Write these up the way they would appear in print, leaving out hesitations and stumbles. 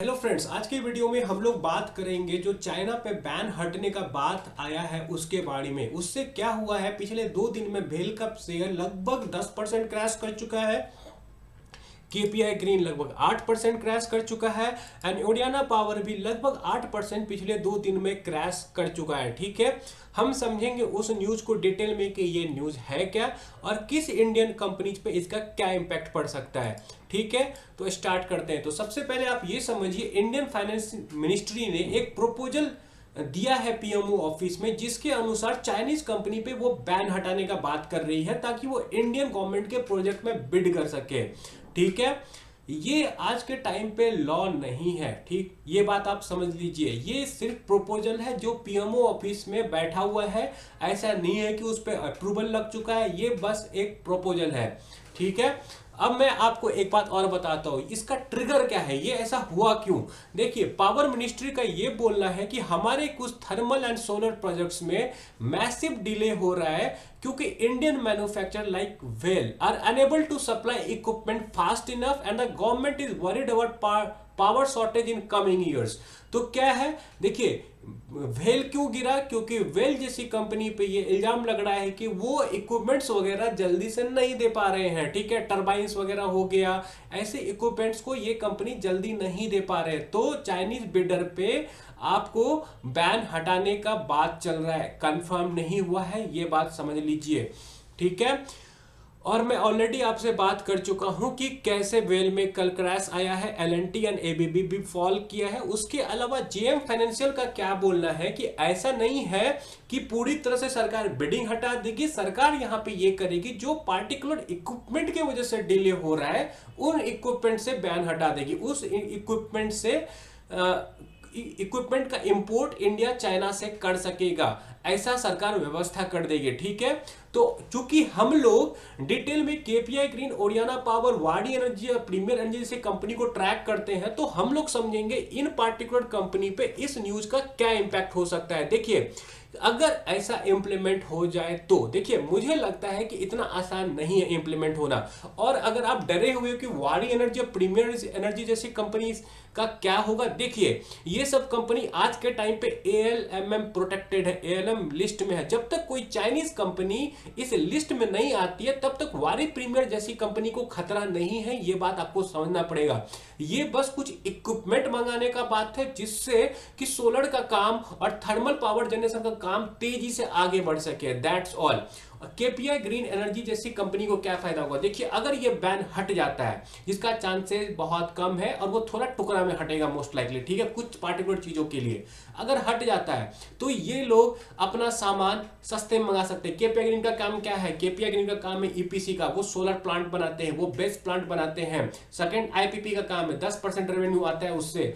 Hello friends, आज की video में हम लोग बात करेंगे जो चाइना पे बैन हटने का बात आया है उसके बारे में। उससे क्या हुआ है, पिछले 2 दिन में भेल का शेयर लगभग 10% क्रैश कर चुका है। केपीआई ग्रीन लगभग 8% क्रैश कर चुका है एंड ओडियाना पावर भी लगभग 8% पिछले 2 दिन में क्रैश कर चुका है। ठीक है, हम समझेंगे उस न्यूज को डिटेल में कि ये न्यूज है क्या और किस इंडियन कंपनीज पे इसका क्या इंपैक्ट पड़ सकता है। ठीक है, तो स्टार्ट करते हैं। तो सबसे पहले आप ये समझिए, इंडियन फाइनेंस मिनिस्ट्री ने एक प्रोपोजल दिया है पीएमओ ऑफिस में, जिसके अनुसार चाइनीज कंपनी पे वो बैन हटाने का बात कर रही है ताकि वो इंडियन गवर्नमेंट के प्रोजेक्ट में बिड कर सके। ठीक है, ये आज के टाइम पे लॉ नहीं है। ठीक, ये बात आप समझ लीजिए, ये सिर्फ प्रोपोजल है जो पीएमओ ऑफिस में बैठा हुआ है। ऐसा नहीं है कि उस पर अप्रूवल लग चुका है, ये बस एक प्रोपोजल है। ठीक है, अब मैं आपको एक बात और बताता हूं, इसका ट्रिगर क्या है, ये ऐसा हुआ क्यों। देखिए, पावर मिनिस्ट्री का ये बोलना है कि हमारे कुछ थर्मल एंड सोलर प्रोजेक्ट्स में मैसिव डिले हो रहा है क्योंकि Indian manufacturer like well are unable to supply equipment fast enough and the government is worried about power shortage in coming years. तो क्या है, देखिए, वेल क्यों गिरा, क्योंकि वेल जैसी कंपनी पे ये इल्जाम लग रहा है कि वो इक्विपमेंट्स वगैरह जल्दी से नहीं दे पा रहे हैं। ठीक है, टरबाइंस वगैरह हो गया, ऐसे इक्विपमेंट्स को ये कंपनी जल्दी नहीं दे पा रहे, तो चाइनीज बिडर पे आपको बैन हटाने का बात चल रहा है। कंफर्म नहीं हुआ है, ये बात समझ लीजिए। ठीक है, और मैं ऑलरेडी आपसे बात कर चुका हूं कि कैसे वेल में कल क्रैश आया है, एलएनटी एंड एबीबी भी फॉल किया है। उसके अलावा जेएम फाइनेंशियल का क्या बोलना है कि ऐसा नहीं है कि पूरी तरह से सरकार बिडिंग हटा देगी। सरकार यहां पे ये करेगी जो पार्टिकुलर इक्विपमेंट की वजह से डिले हो रहा है, उन इक्विपमेंट से बैन हटा देगी। उस इक्विपमेंट से इक्विपमेंट का इंपोर्ट इंडिया चाइना से कर सकेगा, ऐसा सरकार व्यवस्था कर देगी। ठीक है, तो चूंकि हम लोग डिटेल में केपीआई ग्रीन, ओडियाना पावर, वाडी एनर्जी और प्रीमियर एनर्जी जैसे कंपनी को ट्रैक करते हैं, तो हम लोग समझेंगे इन पार्टिकुलर कंपनी पे इस न्यूज का क्या इंपैक्ट हो सकता है। देखिए, अगर ऐसा इंप्लीमेंट हो जाए तो देखिए, मुझे लगता है कि इतना आसान नहीं है इंप्लीमेंट होना। और अगर आप डरे हुए हो कि वाडी एनर्जी और प्रीमियर एनर्जी जैसी कंपनी का क्या होगा, देखिए, ये सब कंपनी आज के टाइम पे एएलएमएम प्रोटेक्टेड है, एएलएम लिस्ट में है। जब तक कोई चाइनीज कंपनी इस लिस्ट में नहीं आती है तब तक वारी प्रीमियर जैसी कंपनी को खतरा नहीं है, ये बात आपको समझना पड़ेगा। ये बस कुछ इक्विपमेंट मंगाने का बात है जिससे कि सोलर का काम और थर्मल पावर जनरेशन का काम तेजी से आगे बढ़ सके, that's all. KPI green energy जैसी कंपनी को क्या फायदा होगा, देखिए, अगर ये बैन हट जाता है, जिसका चांसेस बहुत कम है और वो थोड़ा टुकड़ा में हटेगा मोस्ट लाइकली, ठीक है, कुछ पार्टिकुलर चीजों के लिए अगर हट जाता है तो ये लोग अपना सामान सस्ते में मंगा सकते हैं। केपीआई ग्रीन का काम क्या है, केपीआई ग्रीन का काम है ईपीसी का, वो सोलर प्लांट बनाते हैं, वो बेस प्लांट बनाते हैं। सेकंड, आईपीपी का काम है, 10% रेवेन्यू आता है उससे।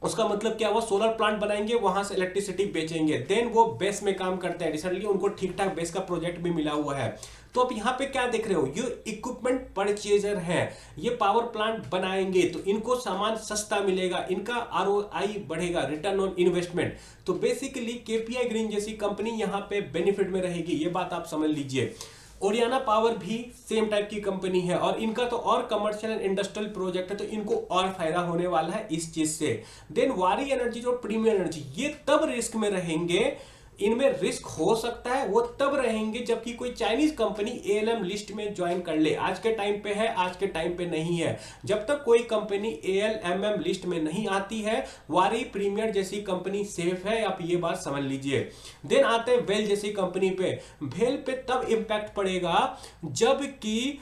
उसका मतलब क्या हुआ, सोलर प्लांट बनाएंगे, वहां से इलेक्ट्रिसिटी बेचेंगे, देन वो बेस में काम करते हैं। रिसेंटली उनको ठीक ठाक बेस का प्रोजेक्ट भी मिला हुआ है। तो अब यहाँ पे क्या देख रहे हो, ये इक्विपमेंट परचेजर है, ये पावर प्लांट बनाएंगे तो इनको सामान सस्ता मिलेगा, इनका आरओआई बढ़ेगा, रिटर्न ऑन इन्वेस्टमेंट। तो बेसिकली केपीआई ग्रीन जैसी कंपनी यहाँ पे बेनिफिट में रहेगी, ये बात आप समझ लीजिए। ओरियाना पावर भी सेम टाइप की कंपनी है और इनका तो और कमर्शियल एंड इंडस्ट्रियल प्रोजेक्ट है, तो इनको और फायदा होने वाला है इस चीज से। देन वारी एनर्जी और प्रीमियर एनर्जी, ये तब रिस्क में रहेंगे, इनमें रिस्क हो सकता है वो तब रहेंगे जबकि कोई चाइनीज कंपनी एएलएम लिस्ट में ज्वाइन कर ले। आज के टाइम पे है, आज के टाइम पे नहीं है। जब तक कोई कंपनी एएलएमएम लिस्ट में नहीं आती है, वारी प्रीमियर जैसी कंपनी सेफ है, आप ये बात समझ लीजिए। देन आते हैं वेल जैसी कंपनी पे। वेल पे तब इंपैक्ट पड़ेगा जबकि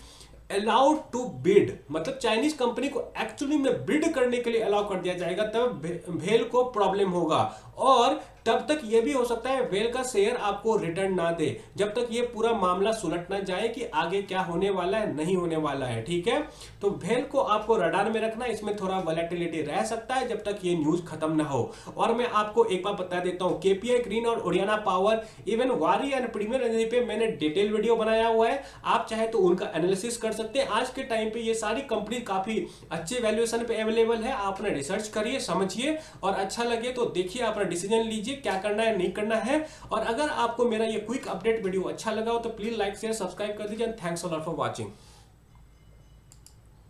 अलाउड टू बिड, मतलब चाइनीज कंपनी को एक्चुअली में बिड करने के लिए अलाउ कर दिया जाएगा, तब वेल को प्रॉब्लम होगा। और तब तक यह भी हो सकता है वेल का शेयर आपको रिटर्न ना दे, जब तक ये पूरा मामला सुलट ना जाए कि आगे क्या होने वाला है, नहीं होने वाला है। ठीक है, तो वेल को आपको रडार में रखना, इसमें थोड़ा वोलेटिलिटी रह सकता है जब तक ये न्यूज खत्म ना हो। और मैं आपको एक बार बता देता हूं, केपीआई ग्रीन और ओरियाना पावर, इवन वारी एंड प्रीमियर एनर्जी पे मैंने डिटेल वीडियो बनाया हुआ है, आप चाहे तो उनका एनालिसिस कर सकते हैं। आज के टाइम पे ये सारी कंपनी काफी अच्छे वैल्यूएशन पे अवेलेबल है, आप अपना रिसर्च करिए, समझिए, और अच्छा लगे तो देखिए, अपना डिसीजन लीजिए क्या करना है नहीं करना है। और अगर आपको मेरा ये क्विक अपडेट वीडियो अच्छा लगा हो तो प्लीज लाइक शेयर सब्सक्राइब कर दीजिए। Thanks a lot for watching.